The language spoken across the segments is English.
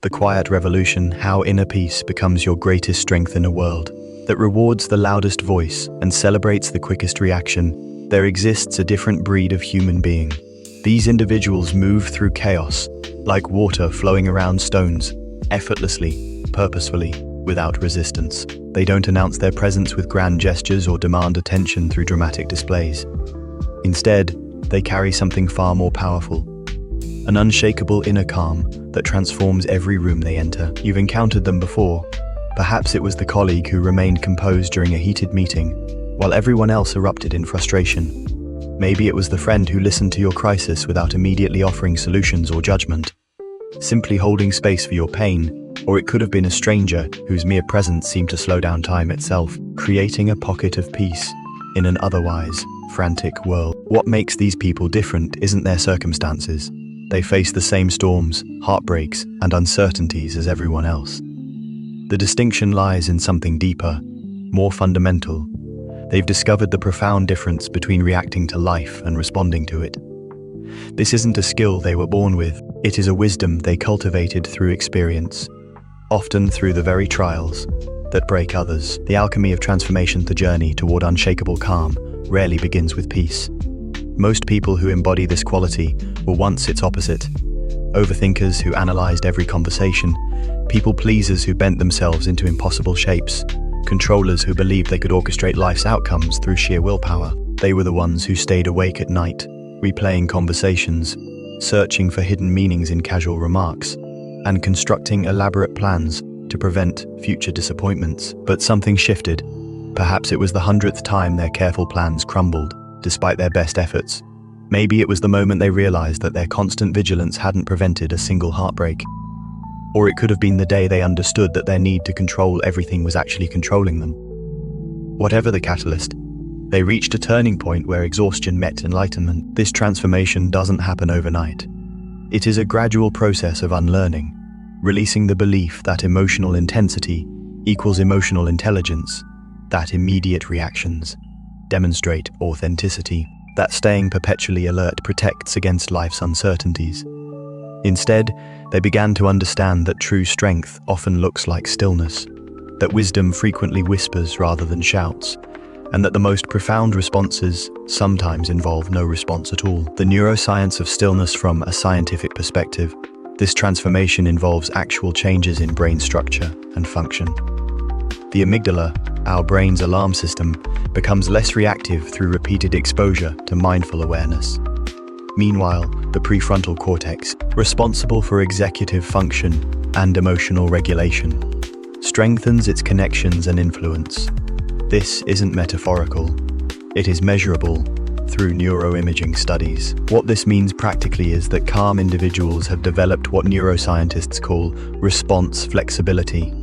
The quiet revolution, how inner peace becomes your greatest strength in a world that rewards the loudest voice and celebrates the quickest reaction. There exists a different breed of human being. These individuals move through chaos, like water flowing around stones, effortlessly, purposefully, without resistance. They don't announce their presence with grand gestures or demand attention through dramatic displays. Instead, they carry something far more powerful, an unshakable inner calm that transforms every room they enter. You've encountered them before. Perhaps it was the colleague who remained composed during a heated meeting, while everyone else erupted in frustration. Maybe it was the friend who listened to your crisis without immediately offering solutions or judgment, simply holding space for your pain. Or it could have been a stranger whose mere presence seemed to slow down time itself, creating a pocket of peace in an otherwise frantic world. What makes these people different isn't their circumstances. They face the same storms, heartbreaks, and uncertainties as everyone else. The distinction lies in something deeper, more fundamental. They've discovered the profound difference between reacting to life and responding to it. This isn't a skill they were born with. It is a wisdom they cultivated through experience, often through the very trials that break others. The alchemy of transformation, the journey toward unshakable calm, rarely begins with peace. Most people who embody this quality were once its opposite. Overthinkers who analyzed every conversation, people pleasers who bent themselves into impossible shapes, controllers who believed they could orchestrate life's outcomes through sheer willpower. They were the ones who stayed awake at night, replaying conversations, searching for hidden meanings in casual remarks, and constructing elaborate plans to prevent future disappointments. But something shifted. Perhaps it was the 100th time their careful plans crumbled, despite their best efforts. Maybe it was the moment they realized that their constant vigilance hadn't prevented a single heartbreak. Or it could have been the day they understood that their need to control everything was actually controlling them. Whatever the catalyst, they reached a turning point where exhaustion met enlightenment. This transformation doesn't happen overnight. It is a gradual process of unlearning, releasing the belief that emotional intensity equals emotional intelligence, that immediate reactions demonstrate authenticity, that staying perpetually alert protects against life's uncertainties. Instead, they began to understand that true strength often looks like stillness, that wisdom frequently whispers rather than shouts, and that the most profound responses sometimes involve no response at all. The neuroscience of stillness from a scientific perspective, this transformation involves actual changes in brain structure and function. The amygdala, our brain's alarm system, becomes less reactive through repeated exposure to mindful awareness. Meanwhile, the prefrontal cortex, responsible for executive function and emotional regulation, strengthens its connections and influence. This isn't metaphorical. It is measurable through neuroimaging studies. What this means practically is that calm individuals have developed what neuroscientists call response flexibility.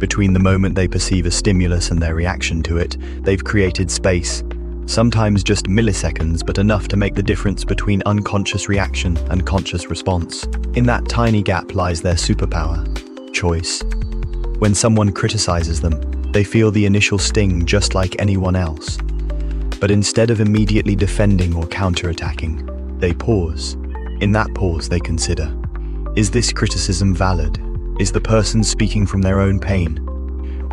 Between the moment they perceive a stimulus and their reaction to it, they've created space, sometimes just milliseconds, but enough to make the difference between unconscious reaction and conscious response. In that tiny gap lies their superpower, choice. When someone criticizes them, they feel the initial sting just like anyone else. But instead of immediately defending or counterattacking, they pause. In that pause, they consider, is this criticism valid? Is the person speaking from their own pain?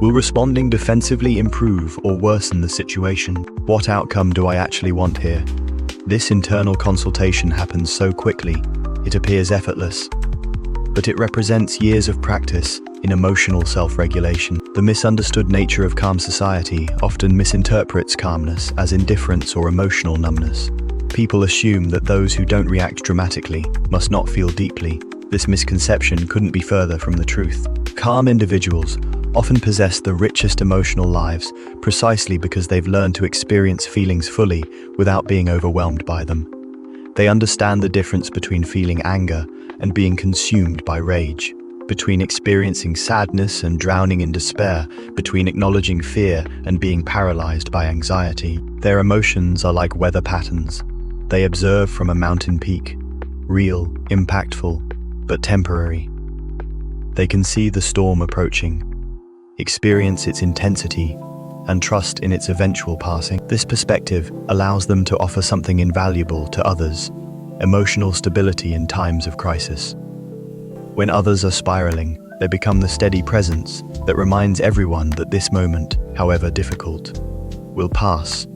Will responding defensively improve or worsen the situation? What outcome do I actually want here? This internal consultation happens so quickly, it appears effortless, but it represents years of practice in emotional self-regulation. The misunderstood nature of calm society often misinterprets calmness as indifference or emotional numbness. People assume that those who don't react dramatically must not feel deeply. This misconception couldn't be further from the truth. Calm individuals often possess the richest emotional lives precisely because they've learned to experience feelings fully without being overwhelmed by them. They understand the difference between feeling anger and being consumed by rage, between experiencing sadness and drowning in despair, between acknowledging fear and being paralyzed by anxiety. Their emotions are like weather patterns. They observe from a mountain peak, real, impactful, but temporary. They can see the storm approaching, experience its intensity, and trust in its eventual passing. This perspective allows them to offer something invaluable to others, emotional stability in times of crisis. When others are spiraling, they become the steady presence that reminds everyone that this moment, however difficult, will pass.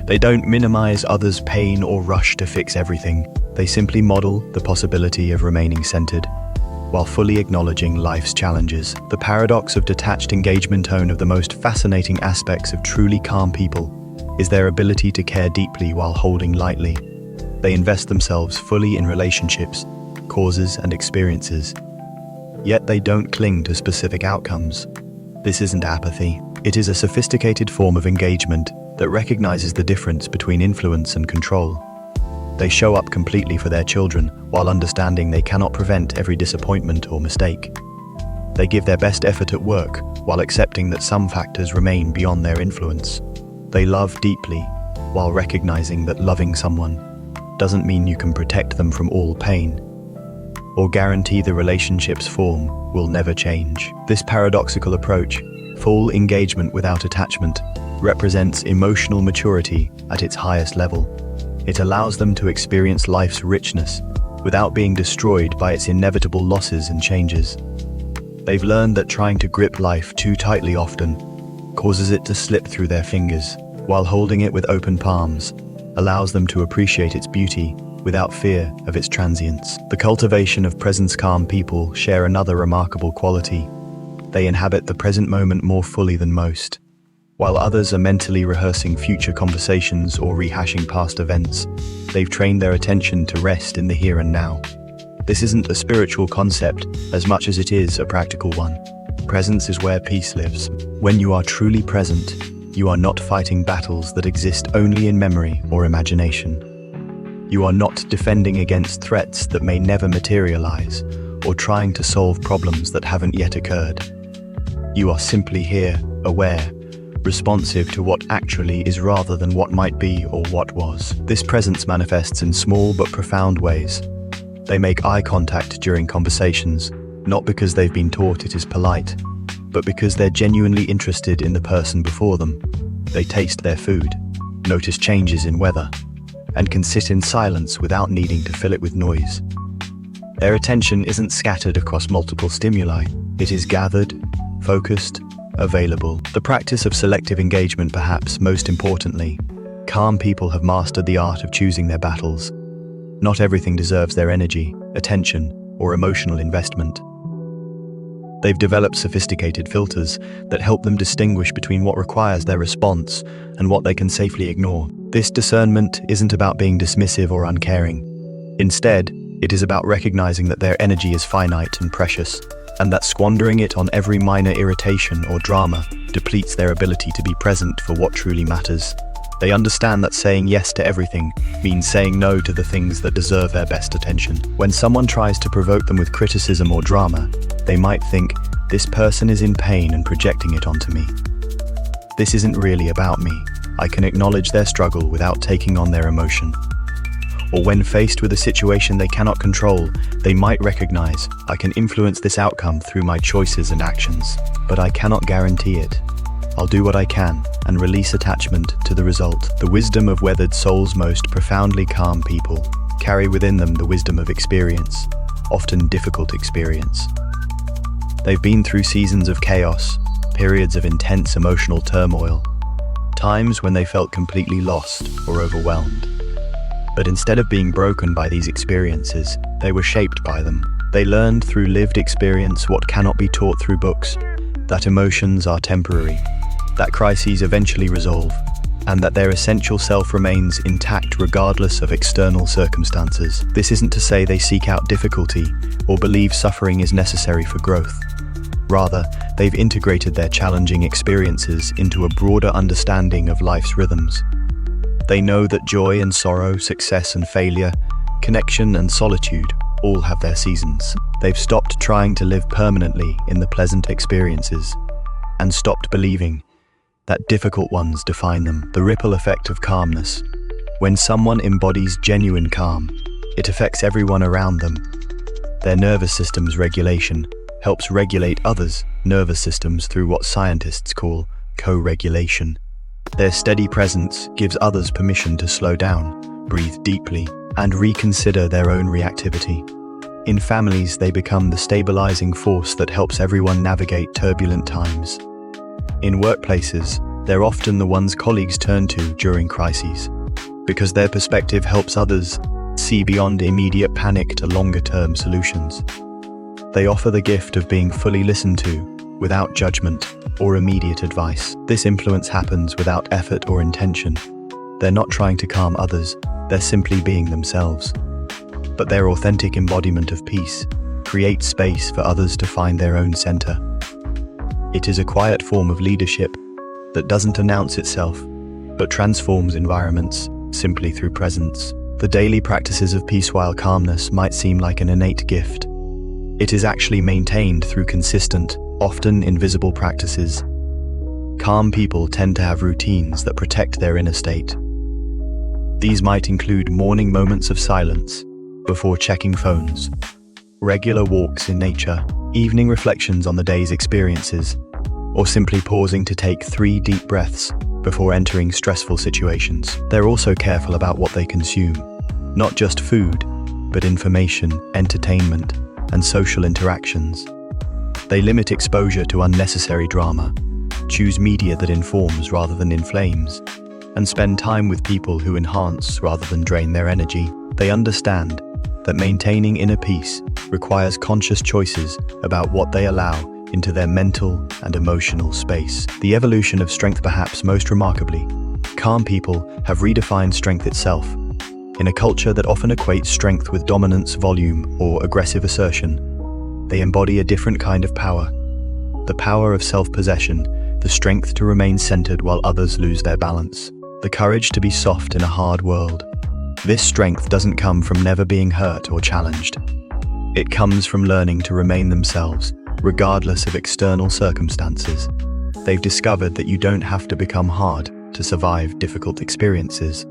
They don't minimize others' pain or rush to fix everything. They simply model the possibility of remaining centered, while fully acknowledging life's challenges. The paradox of detached engagement. One of the most fascinating aspects of truly calm people is their ability to care deeply while holding lightly. They invest themselves fully in relationships, causes, and experiences. Yet they don't cling to specific outcomes. This isn't apathy. It is a sophisticated form of engagement that recognizes the difference between influence and control. They show up completely for their children while understanding they cannot prevent every disappointment or mistake. They give their best effort at work while accepting that some factors remain beyond their influence. They love deeply while recognizing that loving someone doesn't mean you can protect them from all pain or guarantee the relationship's form will never change. This paradoxical approach, full engagement without attachment, represents emotional maturity at its highest level. It allows them to experience life's richness without being destroyed by its inevitable losses and changes. They've learned that trying to grip life too tightly often causes it to slip through their fingers, while holding it with open palms allows them to appreciate its beauty without fear of its transience. The cultivation of presence. Calm people share another remarkable quality. They inhabit the present moment more fully than most. While others are mentally rehearsing future conversations or rehashing past events, they've trained their attention to rest in the here and now. This isn't a spiritual concept as much as it is a practical one. Presence is where peace lives. When you are truly present, you are not fighting battles that exist only in memory or imagination. You are not defending against threats that may never materialize or trying to solve problems that haven't yet occurred. You are simply here, aware, responsive to what actually is rather than what might be or what was. This presence manifests in small but profound ways. They make eye contact during conversations, not because they've been taught it is polite, but because they're genuinely interested in the person before them. They taste their food, notice changes in weather, and can sit in silence without needing to fill it with noise. Their attention isn't scattered across multiple stimuli. It is gathered, focused, available. The practice of selective engagement, perhaps most importantly. Calm people have mastered the art of choosing their battles. Not everything deserves their energy, attention, or emotional investment. They've developed sophisticated filters that help them distinguish between what requires their response and what they can safely ignore. This discernment isn't about being dismissive or uncaring. Instead, it is about recognizing that their energy is finite and precious, and that squandering it on every minor irritation or drama depletes their ability to be present for what truly matters. They understand that saying yes to everything means saying no to the things that deserve their best attention. When someone tries to provoke them with criticism or drama, they might think, "This person is in pain and projecting it onto me. This isn't really about me. I can acknowledge their struggle without taking on their emotion." Or when faced with a situation they cannot control, they might recognize, "I can influence this outcome through my choices and actions, but I cannot guarantee it. I'll do what I can," and release attachment to the result. The wisdom of weathered souls. Most profoundly calm people carry within them the wisdom of experience, often difficult experience. They've been through seasons of chaos, periods of intense emotional turmoil, times when they felt completely lost or overwhelmed. But instead of being broken by these experiences, they were shaped by them. They learned through lived experience what cannot be taught through books, that emotions are temporary, that crises eventually resolve, and that their essential self remains intact regardless of external circumstances. This isn't to say they seek out difficulty or believe suffering is necessary for growth. Rather, they've integrated their challenging experiences into a broader understanding of life's rhythms. They know that joy and sorrow, success and failure, connection and solitude all have their seasons. They've stopped trying to live permanently in the pleasant experiences and stopped believing that difficult ones define them. The ripple effect of calmness. When someone embodies genuine calm, it affects everyone around them. Their nervous system's regulation helps regulate others' nervous systems through what scientists call co-regulation. Their steady presence gives others permission to slow down, breathe deeply, and reconsider their own reactivity. In families, they become the stabilizing force that helps everyone navigate turbulent times. In workplaces, they're often the ones colleagues turn to during crises, because their perspective helps others see beyond immediate panic to longer-term solutions. They offer the gift of being fully listened to, without judgment or immediate advice. This influence happens without effort or intention. They're not trying to calm others, they're simply being themselves. But their authentic embodiment of peace creates space for others to find their own center. It is a quiet form of leadership that doesn't announce itself, but transforms environments simply through presence. The daily practices of peace while calmness might seem like an innate gift. It is actually maintained through consistent, often invisible practices. Calm people tend to have routines that protect their inner state. These might include morning moments of silence before checking phones, regular walks in nature, evening reflections on the day's experiences, or simply pausing to take 3 deep breaths before entering stressful situations. They're also careful about what they consume, not just food, but information, entertainment, and social interactions. They limit exposure to unnecessary drama, choose media that informs rather than inflames, and spend time with people who enhance rather than drain their energy. They understand that maintaining inner peace requires conscious choices about what they allow into their mental and emotional space. The evolution of strength, perhaps most remarkably, calm people have redefined strength itself. In a culture that often equates strength with dominance, volume, or aggressive assertion, they embody a different kind of power. The power of self-possession, the strength to remain centered while others lose their balance, the courage to be soft in a hard world. This strength doesn't come from never being hurt or challenged. It comes from learning to remain themselves, regardless of external circumstances. They've discovered that you don't have to become hard to survive difficult experiences.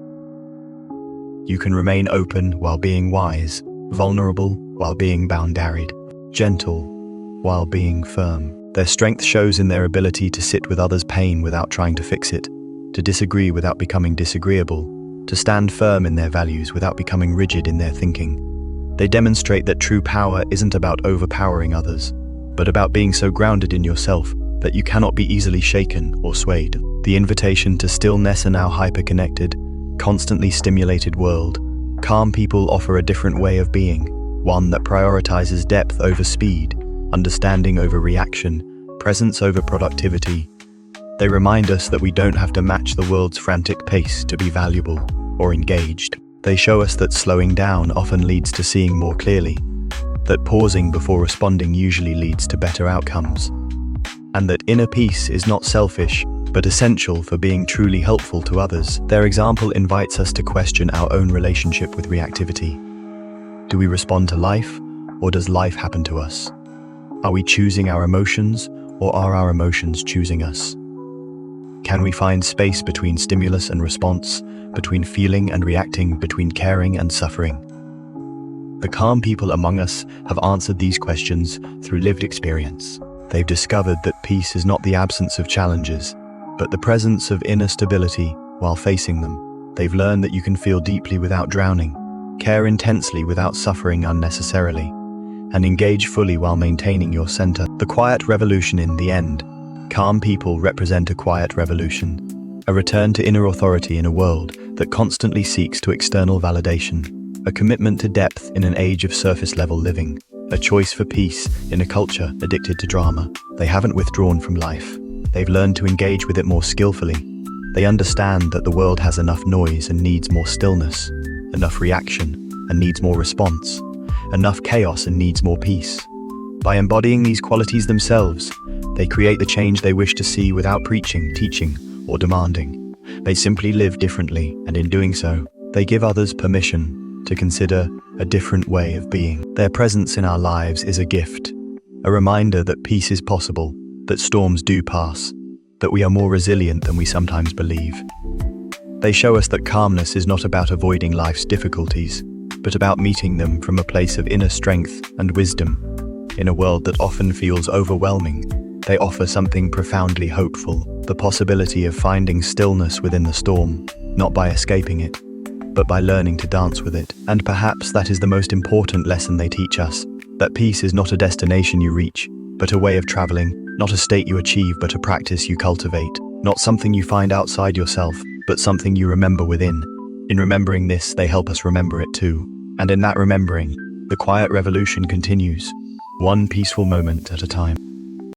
You can remain open while being wise, vulnerable while being boundaried, gentle while being firm. Their strength shows in their ability to sit with others' pain without trying to fix it, to disagree without becoming disagreeable, to stand firm in their values without becoming rigid in their thinking. They demonstrate that true power isn't about overpowering others, but about being so grounded in yourself that you cannot be easily shaken or swayed. The invitation to stillness in our hyper-connected, constantly stimulated world, calm people offer a different way of being, one that prioritizes depth over speed, understanding over reaction, presence over productivity. They remind us that we don't have to match the world's frantic pace to be valuable or engaged. They show us that slowing down often leads to seeing more clearly, that pausing before responding usually leads to better outcomes, and that inner peace is not selfish, but essential for being truly helpful to others. Their example invites us to question our own relationship with reactivity. Do we respond to life, or does life happen to us? Are we choosing our emotions, or are our emotions choosing us? Can we find space between stimulus and response, between feeling and reacting, between caring and suffering? The calm people among us have answered these questions through lived experience. They've discovered that peace is not the absence of challenges, but the presence of inner stability while facing them. They've learned that you can feel deeply without drowning, care intensely without suffering unnecessarily, and engage fully while maintaining your center. The quiet revolution in the end. Calm people represent a quiet revolution, a return to inner authority in a world that constantly seeks to external validation. A commitment to depth in an age of surface-level living, a choice for peace in a culture addicted to drama. They haven't withdrawn from life. They've learned to engage with it more skillfully. They understand that the world has enough noise and needs more stillness, enough reaction and needs more response, enough chaos and needs more peace. By embodying these qualities themselves, they create the change they wish to see without preaching, teaching, or demanding. They simply live differently, and in doing so, they give others permission to consider a different way of being. Their presence in our lives is a gift, a reminder that peace is possible, that storms do pass, that we are more resilient than we sometimes believe. They show us that calmness is not about avoiding life's difficulties, but about meeting them from a place of inner strength and wisdom. In a world that often feels overwhelming, they offer something profoundly hopeful, the possibility of finding stillness within the storm, not by escaping it, but by learning to dance with it. And perhaps that is the most important lesson they teach us, that peace is not a destination you reach, but a way of traveling, not a state you achieve, but a practice you cultivate, not something you find outside yourself, but something you remember within. In remembering this, they help us remember it too. And in that remembering, the quiet revolution continues, one peaceful moment at a time.